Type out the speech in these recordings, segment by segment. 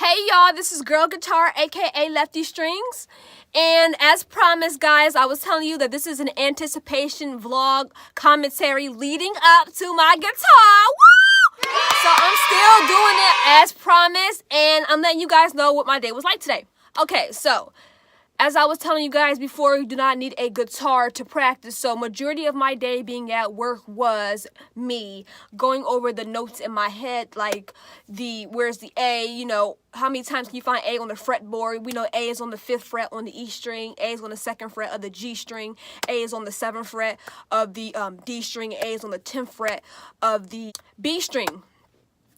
Hey y'all, this is Girl Guitar, aka Lefty Strings. And as promised, guys, I was telling you that this is an anticipation vlog commentary leading up to my guitar. Woo! So I'm still doing it as promised, and I'm letting you guys know what my day was like today. Okay, so as I was telling you guys before, you do not need a guitar to practice. So majority of my day being at work was me going over the notes in my head, like where's the A, how many times can you find A on the fretboard? We know A is on the 5th fret on the E string, A is on the 2nd fret of the G string, A is on the 7th fret of the D string, A is on the 10th fret of the B string.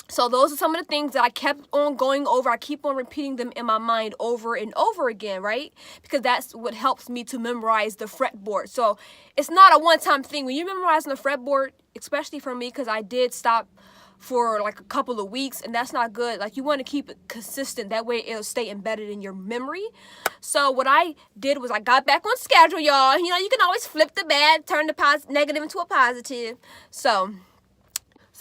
So those are some of the things that I kept on going over. I keep on repeating them in my mind over and over again, right? Because that's what helps me to memorize the fretboard. So it's not a one-time thing. When you're memorizing the fretboard, especially for me, because I did stop for like a couple of weeks, and that's not good. Like, you want to keep it consistent. That way it'll stay embedded in your memory. So what I did was I got back on schedule, y'all. You can always flip the bad, turn the negative into a positive. So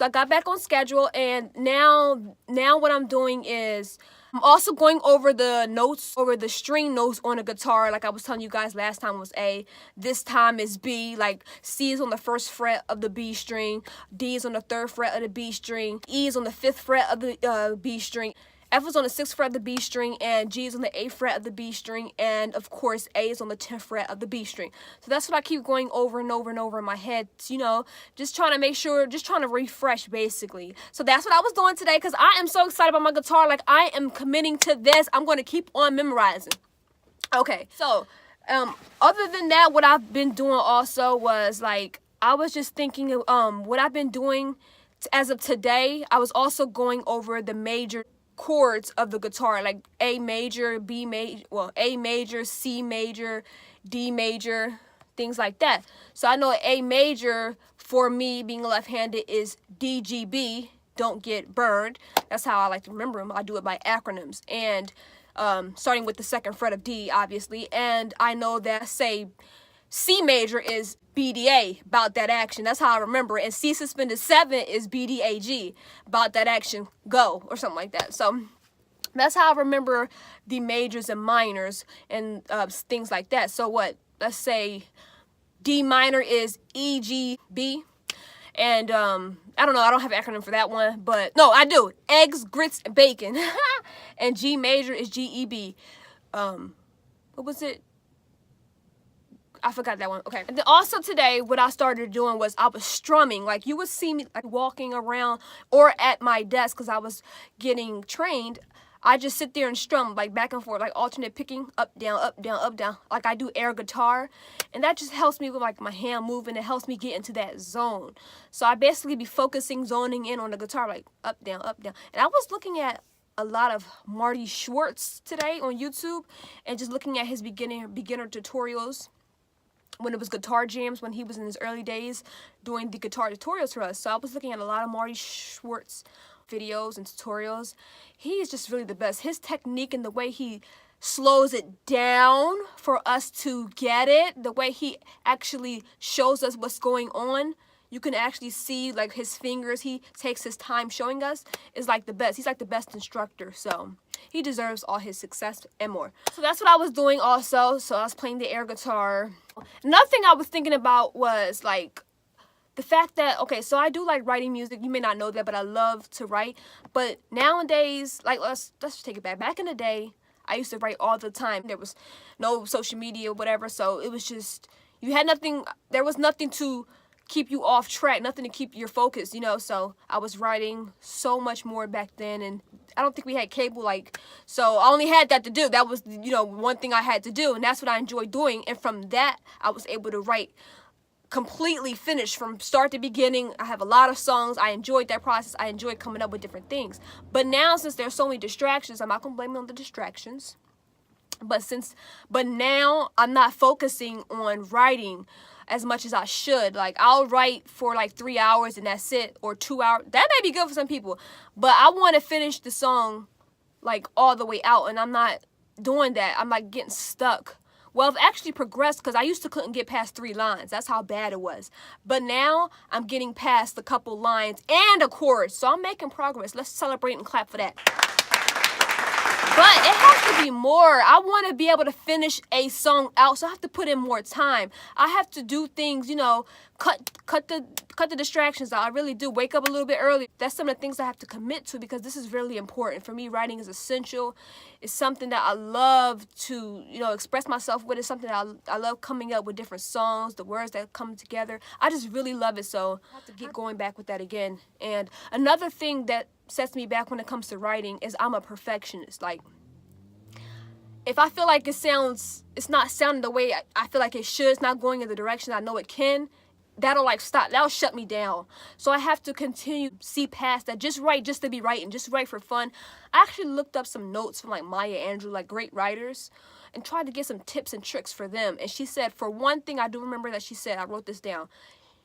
I got back on schedule, and now what I'm doing is I'm also going over the notes, over the string notes on a guitar. Like I was telling you guys last time was A. This time is B. Like C is on the 1st fret of the B string. D is on the 3rd fret of the B string. E is on the 5th fret of the B string. F is on the 6th fret of the B string, and G is on the 8th fret of the B string, and of course A is on the 10th fret of the B string. So that's what I keep going over and over and over in my head, just trying to make sure, just trying to refresh basically. So that's what I was doing today, because I am so excited about my guitar. Like, I am committing to this. I'm going to keep on memorizing. Okay, so other than that, what I've been doing also was, like, I was just thinking of what I've been doing as of today. I was also going over the major chords of the guitar, like A major, B major, A major, C major, D major, things like that. So I know A major for me being left-handed is D, G, B, don't get burned. That's how I like to remember them. I do it by acronyms, and starting with the 2nd fret of D, obviously. And I know that, say, C major is BDA, about that action. That's how I remember it. And C suspended 7 is BDAG, about that action, go, or something like that. So that's how I remember the majors and minors and things like that. So let's say D minor is EGB. And I don't know, I don't have an acronym for that one, but no, I do. Eggs, grits, and bacon. And G major is GEB. What was it? I forgot that one. Okay. And then also today, what I started doing was I was strumming. Like, you would see me like walking around or at my desk because I was getting trained. I just sit there and strum, like, back and forth, like alternate picking, up, down, up, down, up, down, like I do air guitar. And that just helps me with, like, my hand moving. It helps me get into that zone. So I basically be focusing, zoning in on the guitar, like up, down, up, down. And I was looking at a lot of Marty Schwartz today on YouTube and just looking at his beginner tutorials when it was guitar jams, when he was in his early days doing the guitar tutorials for us. So I was looking at a lot of Marty Schwartz videos and tutorials. He is just really the best. His technique and the way he slows it down for us to get it, the way he actually shows us what's going on, you can actually see, like, his fingers. He takes his time showing us, is like the best. He's like the best instructor. So he deserves all his success and more. So that's what I was doing also. So I was playing the air guitar. Another thing I was thinking about was, like, the fact that, okay, so I do like writing music. You may not know that, but I love to write. But nowadays, like, let's just take it back. Back in the day, I used to write all the time. There was no social media or whatever. So it was just, you had nothing, there was nothing to keep you off track, nothing to keep your focus, so I was writing so much more back then. And I don't think we had cable, like, so I only had that to do. That was, one thing I had to do, and that's what I enjoyed doing. And from that, I was able to write completely finished from start to beginning. I have a lot of songs. I enjoyed that process. I enjoyed coming up with different things. But now, since there's so many distractions, I'm not gonna blame it on the distractions, but now I'm not focusing on writing as much as I should. Like, I'll write for like 3 hours and that's it, or 2 hours. That may be good for some people, but I want to finish the song like all the way out, and I'm not doing that. I'm like getting stuck. Well, I've actually progressed, because I used to couldn't get past 3 lines. That's how bad it was. But now I'm getting past a couple lines and a chorus. So I'm making progress. Let's celebrate and clap for that. But it has to be more. I want to be able to finish a song out, so I have to put in more time. I have to do things, you know, cut the distractions out. I really do. Wake up a little bit early. That's some of the things I have to commit to because this is really important. For me, writing is essential. It's something that I love to, you know, express myself with. It's something that I love coming up with different songs, the words that come together. I just really love it, so I have to get going back with that again. And another thing that sets me back when it comes to writing is I'm a perfectionist. Like, if I feel like it's not sounding the way I feel like it should, it's not going in the direction I know it can, that'll shut me down. So I have to continue to see past that. Just write just to be writing, just write for fun. I actually looked up some notes from like Maya Angelou, like great writers, and tried to get some tips and tricks for them. And she said, for one thing, I do remember that she said, I wrote this down.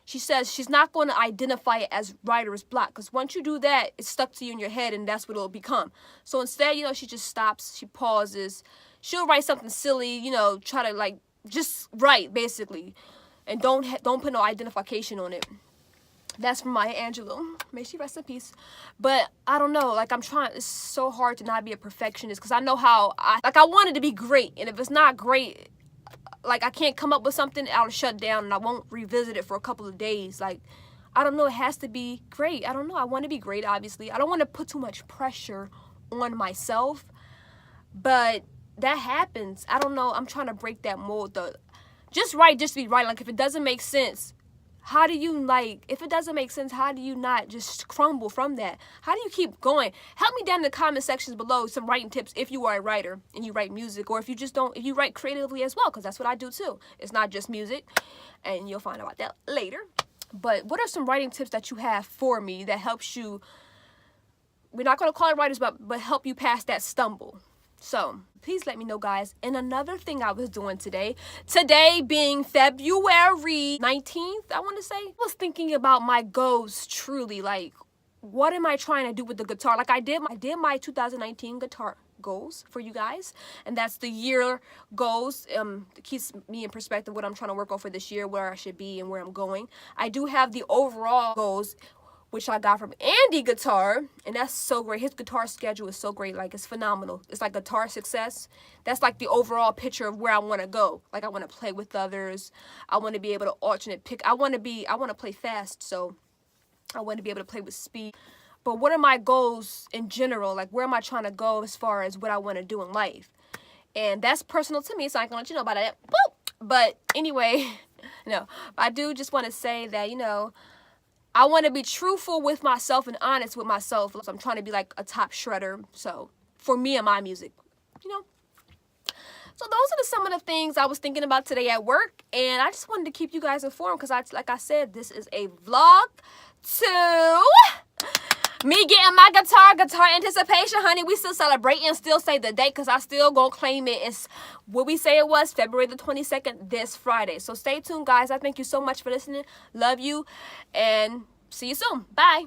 She says she's not going to identify it as writer's block, because once you do that, it's stuck to you in your head and that's what it'll become. So instead, you know, she just stops, she pauses, she'll write something silly, you know, try to like just write basically, and don't put no identification on it. That's from Maya Angelou. May she rest in peace. But I don't know, like it's so hard to not be a perfectionist because I know how I want it to be great, and if it's not great, like I can't come up with something, I'll shut down and I won't revisit it for a couple of days. Like, I don't know, it has to be great. I don't know, I want to be great, obviously. I don't want to put too much pressure on myself, but that happens. I don't know, I'm trying to break that mold. Just write, just be right. Like, if it doesn't make sense, how do you not just crumble from that? How do you keep going? Help me down in the comment sections below some writing tips if you are a writer and you write music, or if you write creatively as well, because that's what I do too. It's not just music, and you'll find out about that later. But what are some writing tips that you have for me that helps you, we're not going to call it writers, but help you pass that stumble? So please let me know, guys. And another thing I was doing today being February 19th, I want to say, I was thinking about my goals truly. Like, what am I trying to do with the guitar? Like, I did my 2019 guitar goals for you guys, and that's the year goals. It keeps me in perspective what I'm trying to work on for this year, where I should be and where I'm going. I do have the overall goals, which I got from Andy Guitar, and that's so great. His guitar schedule is so great. Like, it's phenomenal. It's like guitar success. That's like the overall picture of where I want to go. Like, I want to play with others. I want to be able to alternate pick. I want to play fast, so I want to be able to play with speed. But what are my goals in general? Like, where am I trying to go as far as what I want to do in life? And that's personal to me, so I can let you know about that. Boop! But anyway, no, I do just want to say that, you know, I want to be truthful with myself and honest with myself. So I'm trying to be like a top shredder. So for me and my music, you know. So those are some of the things I was thinking about today at work. And I just wanted to keep you guys informed because, like I said, this is a vlog to me getting my guitar anticipation, honey. We still celebrating, still say the date because I still gonna claim it. It's what we say it was, February the 22nd, this Friday. So stay tuned, guys. I thank you so much for listening. Love you, and see you soon. Bye.